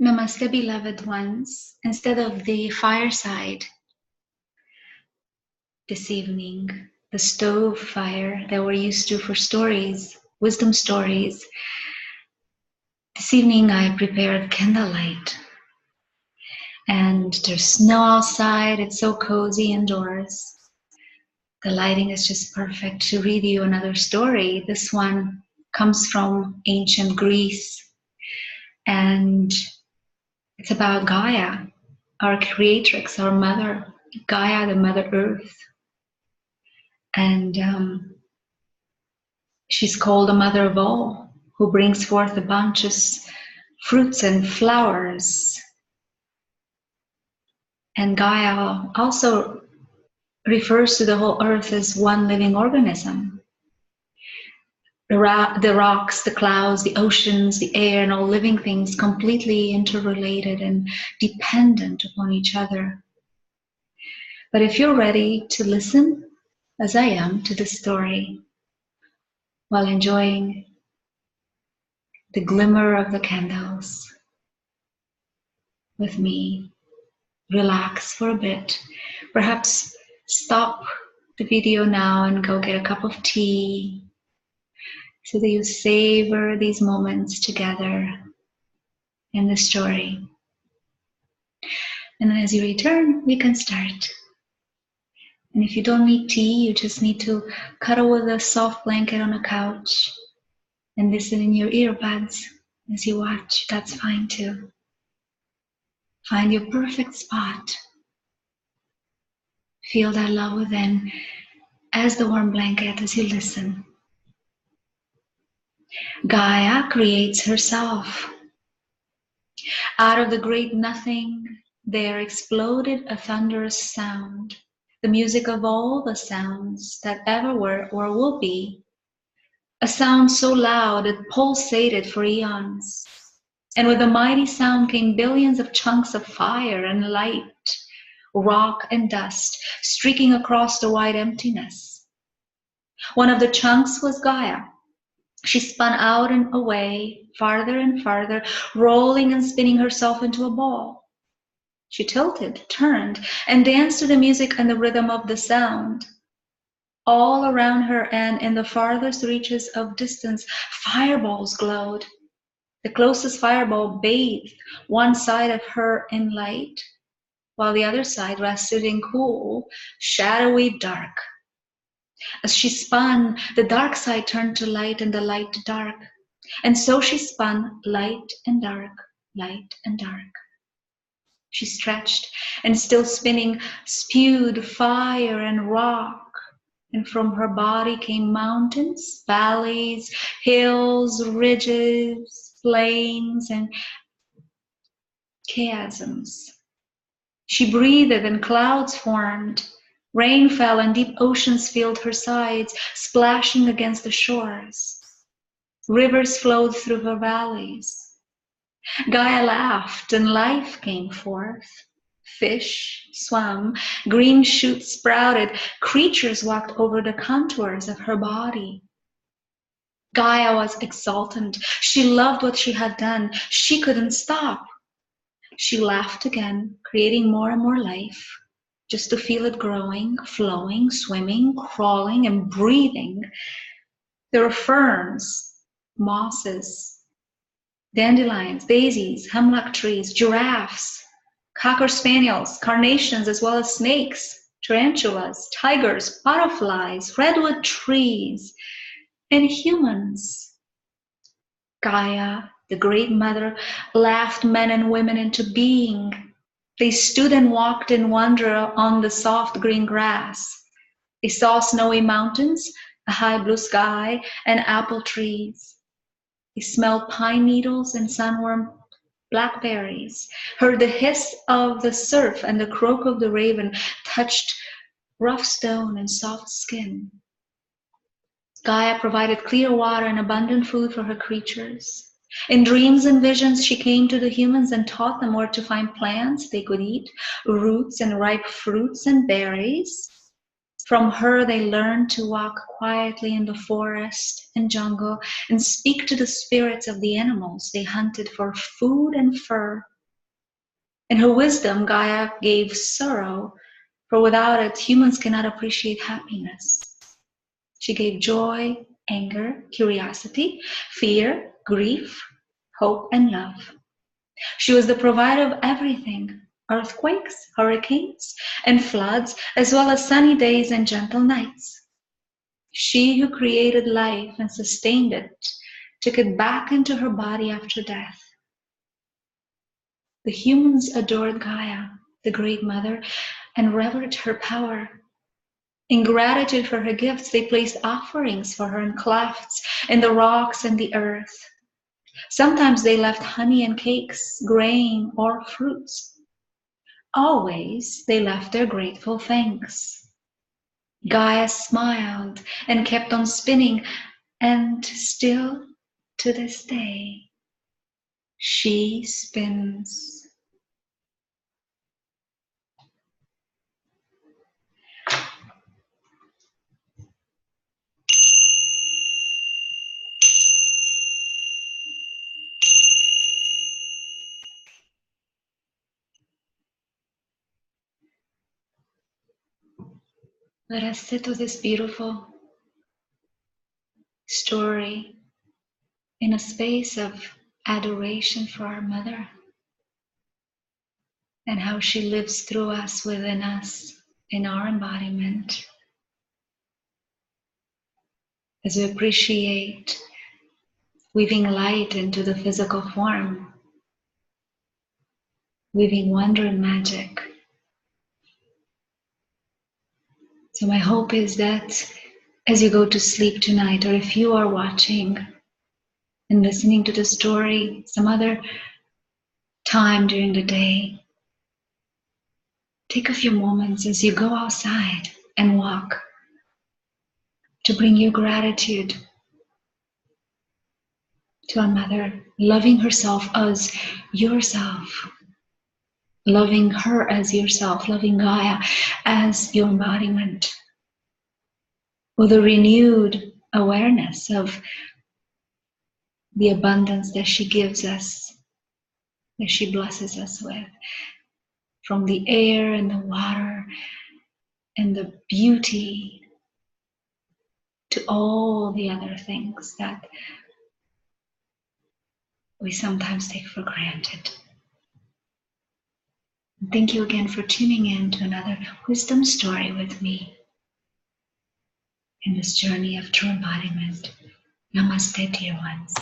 Namaste, beloved ones. Instead of the fireside this evening, the stove fire that we're used to for stories, wisdom stories, this evening I prepared candlelight. And there's snow outside, it's so cozy indoors. The lighting is just perfect to read you another story. This one comes from ancient Greece, and it's about Gaia, our creatrix, our mother, Gaia, the Mother Earth. And she's called the mother of all, who brings forth the bunches, fruits and flowers. And Gaia also refers to the whole earth as one living organism. The rocks, the clouds, the oceans, the air, and all living things completely interrelated and dependent upon each other. But if you're ready to listen, as I am, to the story, while enjoying the glimmer of the candles with me, relax for a bit. Perhaps stop the video now and go get a cup of tea so that you savor these moments together in the story. And then as you return, we can start. And if you don't need tea, you just need to cuddle with a soft blanket on a couch and listen in your earbuds as you watch. That's fine too. Find your perfect spot. Feel that love within as the warm blanket as you listen. Gaia creates herself. Out of the great nothing, there exploded a thunderous sound, the music of all the sounds that ever were or will be. A sound so loud it pulsated for eons. And with the mighty sound came billions of chunks of fire and light, rock and dust, streaking across the wide emptiness. One of the chunks was Gaia. She spun out and away, farther and farther, rolling and spinning herself into a ball. She tilted, turned, and danced to the music and the rhythm of the sound. All around her and in the farthest reaches of distance, fireballs glowed. The closest fireball bathed one side of her in light, while the other side rested in cool, shadowy dark. As she spun, the dark side turned to light and the light to dark. And so she spun light and dark, light and dark. She stretched and still spinning, spewed fire and rock. And from her body came mountains, valleys, hills, ridges, plains, and chasms. She breathed and clouds formed. Rain fell and deep oceans filled her sides, splashing against the shores. Rivers flowed through her valleys. Gaia laughed and life came forth. Fish swam, green shoots sprouted, creatures walked over the contours of her body. Gaia was exultant. She loved what she had done. She couldn't stop. She laughed again, creating more and more life. Just to feel it growing, flowing, swimming, crawling, and breathing. There were ferns, mosses, dandelions, daisies, hemlock trees, giraffes, cocker spaniels, carnations, as well as snakes, tarantulas, tigers, butterflies, redwood trees, and humans. Gaia, the great mother, laughed men and women into being. They stood and walked in wonder on the soft green grass. They saw snowy mountains, a high blue sky, and apple trees. They smelled pine needles and sunwarm blackberries, heard the hiss of the surf and the croak of the raven, touched rough stone and soft skin. Gaia provided clear water and abundant food for her creatures. In dreams and visions, she came to the humans and taught them where to find plants they could eat, roots and ripe fruits and berries. From her, they learned to walk quietly in the forest and jungle and speak to the spirits of the animals they hunted for food and fur. In her wisdom, Gaia gave sorrow, for without it, humans cannot appreciate happiness. She gave joy, anger, curiosity, fear, grief, hope, and love. She was the provider of everything: earthquakes, hurricanes, and floods, as well as sunny days and gentle nights. She who created life and sustained it took it back into her body after death. The humans adored Gaia, the Great Mother, and revered her power. In gratitude for her gifts, they placed offerings for her in clefts in the rocks and the earth. Sometimes they left honey and cakes, grain, or fruits. Always they left their grateful thanks. Gaia smiled and kept on spinning, and still to this day, she spins. Let us sit with this beautiful story in a space of adoration for our mother and how she lives through us, within us, in our embodiment. As we appreciate weaving light into the physical form, weaving wonder and magic. So my hope is that as you go to sleep tonight, or if you are watching and listening to the story some other time during the day, take a few moments as you go outside and walk to bring your gratitude to our mother, loving herself as yourself, loving her as yourself, loving Gaia as your embodiment, with a renewed awareness of the abundance that she gives us, that she blesses us with, from the air and the water and the beauty to all the other things that we sometimes take for granted. Thank you again for tuning in to another wisdom story with me in this journey of true embodiment. Namaste, dear ones.